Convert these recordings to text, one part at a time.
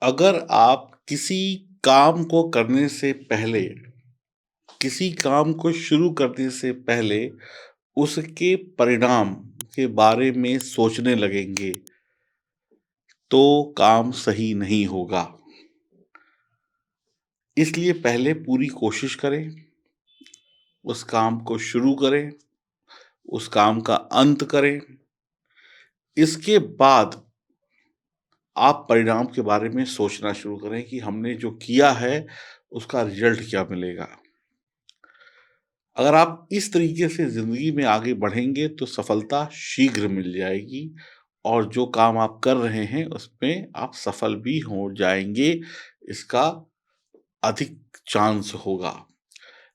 अगर आप किसी काम को करने से पहले, किसी काम को शुरू करने से पहले उसके परिणाम के बारे में सोचने लगेंगे, तो काम सही नहीं होगा। इसलिए पहले पूरी कोशिश करें, उस काम को शुरू करें, उस काम का अंत करें। इसके बाद आप परिणाम के बारे में सोचना शुरू करें कि हमने जो किया है, उसका रिज़ल्ट क्या मिलेगा। अगर आप इस तरीके से ज़िंदगी में आगे बढ़ेंगे तो सफलता शीघ्र मिल जाएगी और जो काम आप कर रहे हैं उसमें आप सफल भी हो जाएँगे, इसका अधिक चांस होगा।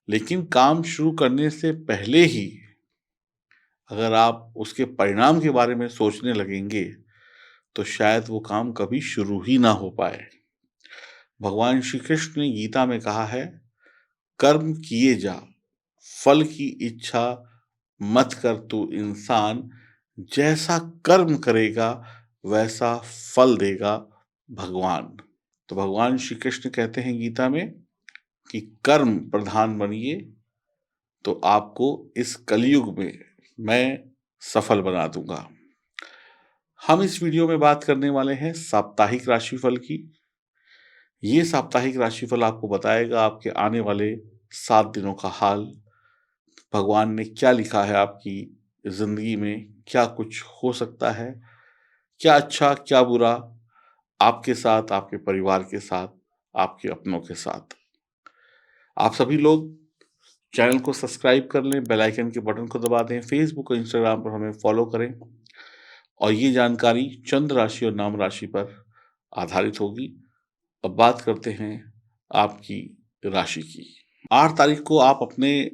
लेकिन काम शुरू करने से पहले ही अगर आप उसके परिणाम के बारे में सोचने लगेंगे, तो शायद वो काम कभी शुरू ही ना हो पाए। भगवान श्री कृष्ण ने गीता में कहा है, कर्म किए जा, फल की इच्छा मत कर तू इंसान, जैसा कर्म करेगा वैसा फल देगा भगवान। तो भगवान श्री कृष्ण कहते हैं गीता में कि कर्म प्रधान बनिए तो आपको इस कलयुग में मैं सफल बना दूंगा। हम इस वीडियो में बात करने वाले हैं साप्ताहिक राशिफल की। ये साप्ताहिक राशिफल आपको बताएगा आपके आने वाले 7 दिनों का हाल। भगवान ने क्या लिखा है आपकी ज़िंदगी में, क्या कुछ हो सकता है, क्या अच्छा, क्या बुरा, आपके साथ, आपके परिवार के साथ, आपके अपनों के साथ। आप सभी लोग चैनल को सब्सक्राइब कर लें, बेल आइकन के बटन को दबा दें, फेसबुक और इंस्टाग्राम पर हमें फॉलो करें और ये जानकारी चंद्र राशि और नाम राशि पर आधारित होगी। अब बात करते हैं आपकी राशि की। 8 तारीख को आप अपने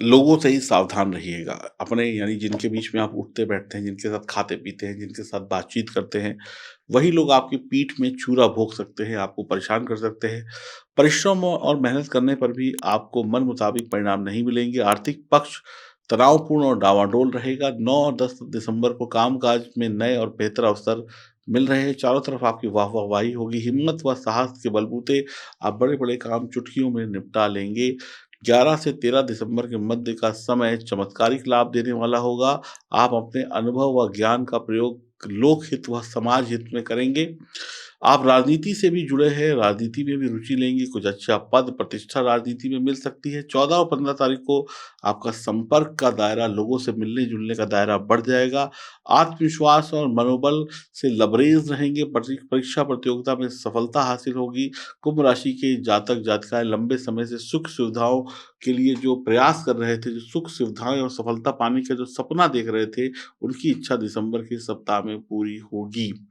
लोगों से ही सावधान रहिएगा। अपने यानी जिनके बीच में आप उठते-बैठते हैं, जिनके साथ खाते-पीते हैं, जिनके साथ बातचीत करते हैं, वही लोग आपकी पीठ में छुरा भोंक सकते हैं, आपको परेशान कर सकते हैं। परिश्रम और मेहनत करने पर भी आपको मन मुताबिक परिणाम नहीं मिलेंगे। आर्थिक पक्ष तनावपूर्ण और डावाडोल रहेगा। 9 और 10 दिसंबर को काम-काज में नए और बेहतर अवसर मिल रहे हैं। चारों तरफ आपकी वाह-वाही होगी। हिम्मत व साहस के बलबूते आप बड़े-बड़े काम चुटकियों में निपटा लेंगे। 11 से 13 दिसंबर के मध्य का समय चमत्कारिक लाभ देने वाला होगा। आप अपने अनुभव व ज्ञान का प्रयोग लोकहित व समाज हित में करेंगे। आप राजनीति से भी जुड़े हैं, राजनीति में भी रुचि लेंगे, कुछ अच्छा पद प्रतिष्ठा राजनीति में मिल सकती है। 14 और 15 तारीख को आपका संपर्क का दायरा, लोगों से मिलने-जुलने का दायरा बढ़ जाएगा। आत्मविश्वास और मनोबल से लबरेज रहेंगे, परीक्षा प्रतियोगिता में सफलता हासिल होगी। कुंभ राशि के जातक-जातिकाएँ लंबे समय से सुख सुविधाओं के लिए जो प्रयास कर रहे थे, जो सुख सुविधाएँ और सफलता पाने का जो सपना देख रहे थे, उनकी इच्छा दिसंबर के सप्ताह में पूरी होगी।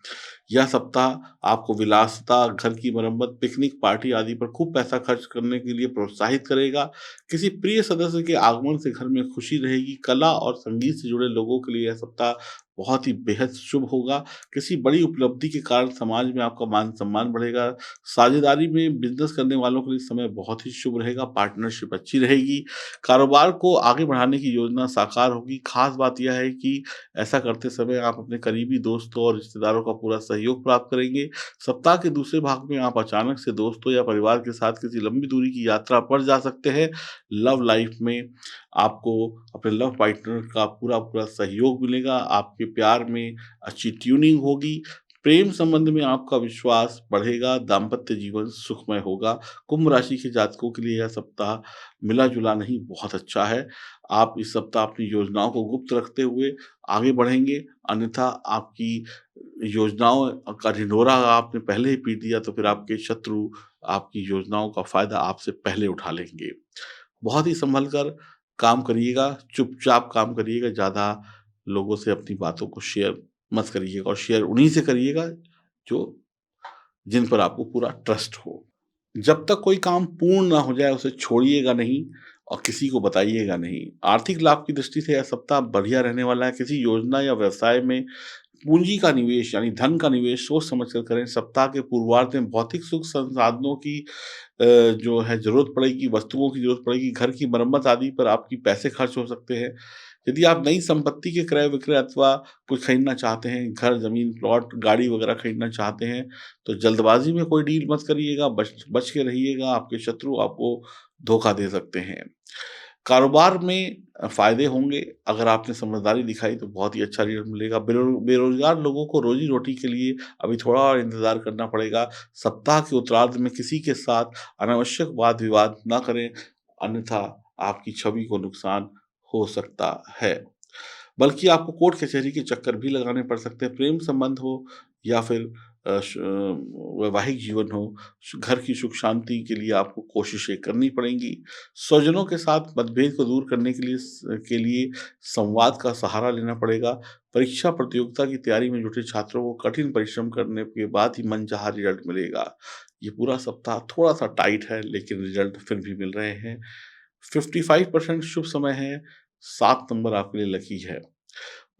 यह सप्ताह आपको विलासिता, घर की मरम्मत, पिकनिक, पार्टी आदि पर खूब पैसा खर्च करने के लिए प्रोत्साहित करेगा। किसी प्रिय सदस्य के आगमन से घर में खुशी रहेगी। कला और संगीत से जुड़े लोगों के लिए यह सप्ताह बहुत ही बेहद शुभ होगा। किसी बड़ी उपलब्धि के कारण समाज में आपका मान-सम्मान बढ़ेगा। साझेदारी में बिज़नेस करने वालों के लिए समय बहुत ही शुभ रहेगा, पार्टनरशिप अच्छी रहेगी। कारोबार को आगे बढ़ाने की योजना साकार होगी। खास बात यह है कि ऐसा करते समय आप अपने करीबी दोस्तों और रिश्तेदारों का पूरा सहयोग प्राप्त करेंगे। सप्ताह के दूसरे भाग में आप अचानक से दोस्तों या परिवार के साथ किसी लंबी दूरी की यात्रा पर जा सकते हैं। लव लाइफ में आपको अपने लव पार्टनर का पूरा-पूरा सहयोग मिलेगा। आपके प्यार में अच्छी ट्यूनिंग होगी। प्रेम संबंध में आपका विश्वास बढ़ेगा। दाम्पत्य जीवन सुखमय होगा। कुंभ राशि के जातकों के लिए यह सप्ताह मिला-जुला नहीं, बहुत अच्छा है। आप इस सप्ताह अपनी योजनाओं को गुप्त रखते हुए आगे बढ़ेंगे, अन्यथा आपकी योजनाओं का ढिंढोरा आपने पहले ही पीट दिया तो फिर आपके शत्रु आपकी योजनाओं का फ़ायदा आपसे पहले उठा लेंगे। बहुत ही सँभल कर काम करिएगा, चुपचाप काम करिएगा, ज़्यादा लोगों से अपनी बातों को शेयर मत करिएगा और शेयर उन्हीं से करिएगा जो जिन पर आपको पूरा ट्रस्ट हो। जब तक कोई काम पूर्ण ना हो जाए उसे छोड़िएगा नहीं और किसी को बताइएगा नहीं। आर्थिक लाभ की दृष्टि से यह सप्ताह बढ़िया रहने वाला है। किसी योजना या व्यवसाय में पूंजी का निवेश यानी धन का निवेश सोच समझ कर करें। सप्ताह के पूर्वार्ध में भौतिक सुख संसाधनों की जो है ज़रूरत पड़ेगी, वस्तुओं की ज़रूरत पड़ेगी, घर की मरम्मत आदि पर आपकी पैसे खर्च हो सकते हैं। यदि आप नई संपत्ति के क्रय विक्रय अथवा कुछ खरीदना चाहते हैं, घर, ज़मीन, प्लॉट, गाड़ी वगैरह खरीदना चाहते हैं, तो जल्दबाज़ी में कोई डील मत करिएगा, बच बच के रहिएगा, आपके शत्रु आपको धोखा दे सकते हैं। कारोबार में फ़ायदे होंगे, अगर आपने समझदारी दिखाई तो बहुत ही अच्छा रिज़ल्ट मिलेगा। बेरोज़गार लोगों को रोज़ी-रोटी के लिए अभी थोड़ा और इंतज़ार करना पड़ेगा। सप्ताह के उत्तरार्ध में किसी के साथ अनावश्यक वाद-विवाद ना करें, अन्यथा आपकी छवि को नुकसान हो सकता है। बल्कि आपको कोर्ट कचहरी के चक्कर भी लगाने पड़ सकते हैं। प्रेम संबंध हो या फिर वैवाहिक जीवन हो, घर की सुख शांति के लिए आपको कोशिशें करनी पड़ेंगी। स्वजनों के साथ मतभेद को दूर करने के लिए संवाद का सहारा लेना पड़ेगा। परीक्षा प्रतियोगिता की तैयारी में जुटे छात्रों को कठिन परिश्रम करने के बाद ही मनचाहा रिजल्ट मिलेगा। ये पूरा सप्ताह थोड़ा-सा टाइट है, लेकिन रिजल्ट फिर भी मिल रहे हैं। 55% शुभ समय है, 7 नंबर आपके लिए लकी है।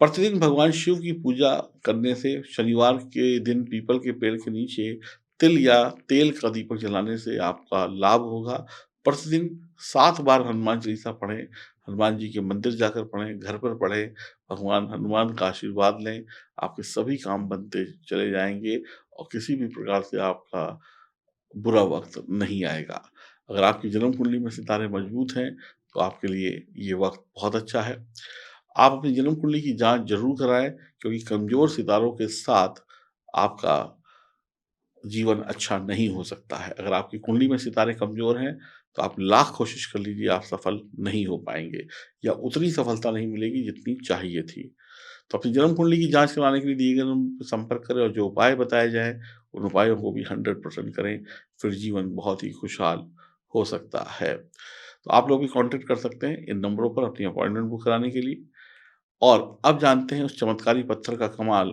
प्रतिदिन भगवान शिव की पूजा करने से, शनिवार के दिन पीपल के पेड़ के नीचे तिल या तेल का दीपक जलाने से आपका लाभ होगा। प्रतिदिन 7 बार हनुमान चालीसा पढ़ें, हनुमान जी के मंदिर जाकर पढ़ें, घर पर पढ़ें, भगवान हनुमान का आशीर्वाद लें, आपके सभी काम बनते चले जाएँगे और किसी भी प्रकार से आपका बुरा वक़्त नहीं आएगा। अगर आपकी जन्म कुंडली में सितारे मज़बूत हैं, तो आपके लिए ये वक़्त बहुत अच्छा है। आप अपनी जन्म कुंडली की जाँच ज़रूर कराएँ, क्योंकि कमज़ोर सितारों के साथ आपका जीवन अच्छा नहीं हो सकता है। अगर आपकी कुंडली में सितारे कमज़ोर हैं, तो आप लाख कोशिश कर लीजिए, आप सफल नहीं हो पाएँगे या उतनी सफलता नहीं मिलेगी जितनी चाहिए थी। तो अपनी जन्म कुंडली की जाँच कराने के लिए दिए गए नंबर पर संपर्क करें और जो उपाय बताए जाएँ, उन उपायों को भी 100% करें, फिर जीवन बहुत ही खुशहाल हो सकता है। तो आप लोग भी कॉन्टैक्ट कर सकते हैं इन नंबरों पर अपनी अपॉइंटमेंट बुक कराने के लिए। और अब जानते हैं उस चमत्कारी पत्थर का कमाल,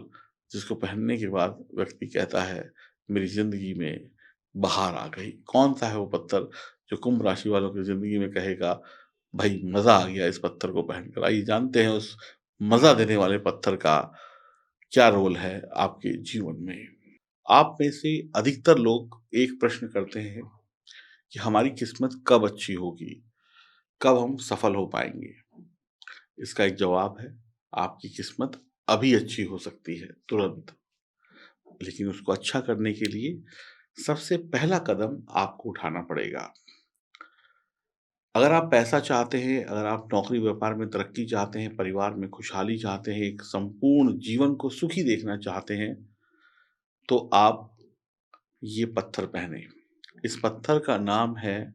जिसको पहनने के बाद व्यक्ति कहता है, मेरी ज़िंदगी में बहार आ गई। कौन-सा है वो पत्थर जो कुंभ राशि वालों की ज़िंदगी में कहेगा, भई मज़ा आ गया इस पत्थर को पहनकर। आइए जानते हैं उस मज़ा देने वाले पत्थर का क्या रोल है आपके जीवन में। आप में से अधिकतर लोग एक प्रश्न करते हैं कि हमारी किस्मत कब अच्छी होगी? कब हम सफल हो पाएँगे? इसका एक जवाब है, आपकी किस्मत अभी अच्छी हो सकती है, तुरंत। लेकिन उसको अच्छा करने के लिए सबसे पहला कदम आपको उठाना पड़ेगा। अगर आप पैसा चाहते हैं, अगर आप नौकरी व्यापार में तरक्की चाहते हैं, परिवार में खुशहाली चाहते हैं, एक संपूर्ण जीवन को सुखी देखना चाहते हैं, तो आप ये पत्थर पहनें। इस पत्थर का नाम है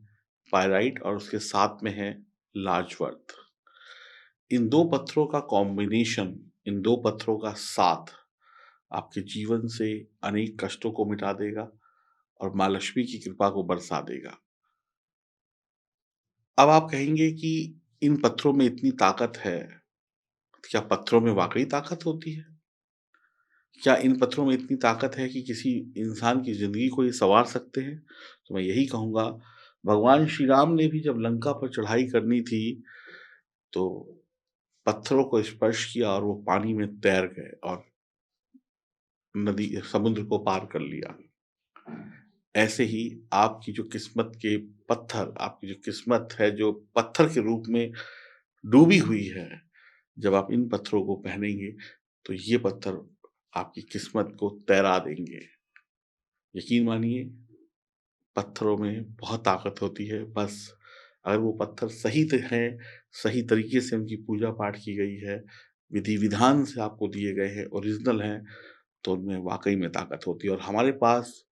पायराइट और उसके साथ में है लाजवर्थ। इन 2 पत्थरों का कॉम्बिनेशन, इन 2 पत्थरों का साथ आपके जीवन से अनेक कष्टों को मिटा देगा और माँ लक्ष्मी की कृपा को बरसा देगा। अब आप कहेंगे कि इन पत्थरों में इतनी ताकत है, क्या पत्थरों में वाक़ई ताकत होती है? क्या इन पत्थरों में इतनी ताकत है कि किसी इंसान की ज़िंदगी को ये सँवार सकते हैं? तो मैं यही कहूँगा, भगवान श्री राम ने भी जब लंका पर चढ़ाई करनी थी, तो पत्थरों को स्पर्श किया और वो पानी में तैर गए और नदी समुद्र को पार कर लिया। ऐसे ही आपकी जो किस्मत के पत्थर, आपकी जो किस्मत है, जो पत्थर के रूप में डूबी हुई है, जब आप इन पत्थरों को पहनेंगे, तो ये पत्थर आपकी किस्मत को तैरा देंगे। यकीन मानिए, पत्थरों में बहुत ताकत होती है, बस अगर वो पत्थर सही हैं, सही तरीके से उनकी पूजा-पाठ की गई है, विधि-विधान से आपको दिए गए हैं, ओरिजिनल हैं, तो उनमें वाक़ई में ताकत होती है और हमारे पास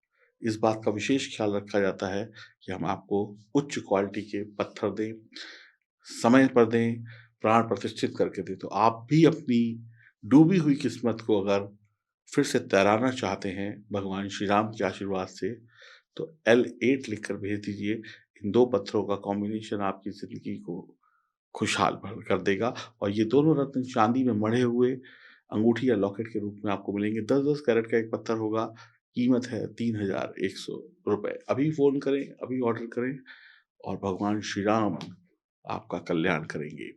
इस बात का विशेष ख़्याल रखा जाता है कि हम आपको उच्च क्वालिटी के पत्थर दें, समय पर दें, प्राण प्रतिष्ठित करके दें। तो आप भी अपनी डूबी हुई किस्मत को अगर फिर से तैराना चाहते हैं भगवान श्री राम के आशीर्वाद से, तो L8 लिखकर भेज दीजिए। इन 2 पत्थरों का कॉम्बिनेशन आपकी ज़िंदगी को खुशहाल भर कर देगा और ये दोनों रत्न चांदी में मढ़े हुए अंगूठी या लॉकेट के रूप में आपको मिलेंगे। 10-10 कैरेट का एक पत्थर होगा, कीमत है ₹3100। अभी फ़ोन करें, अभी ऑर्डर करें और भगवान श्री राम आपका कल्याण करेंगे।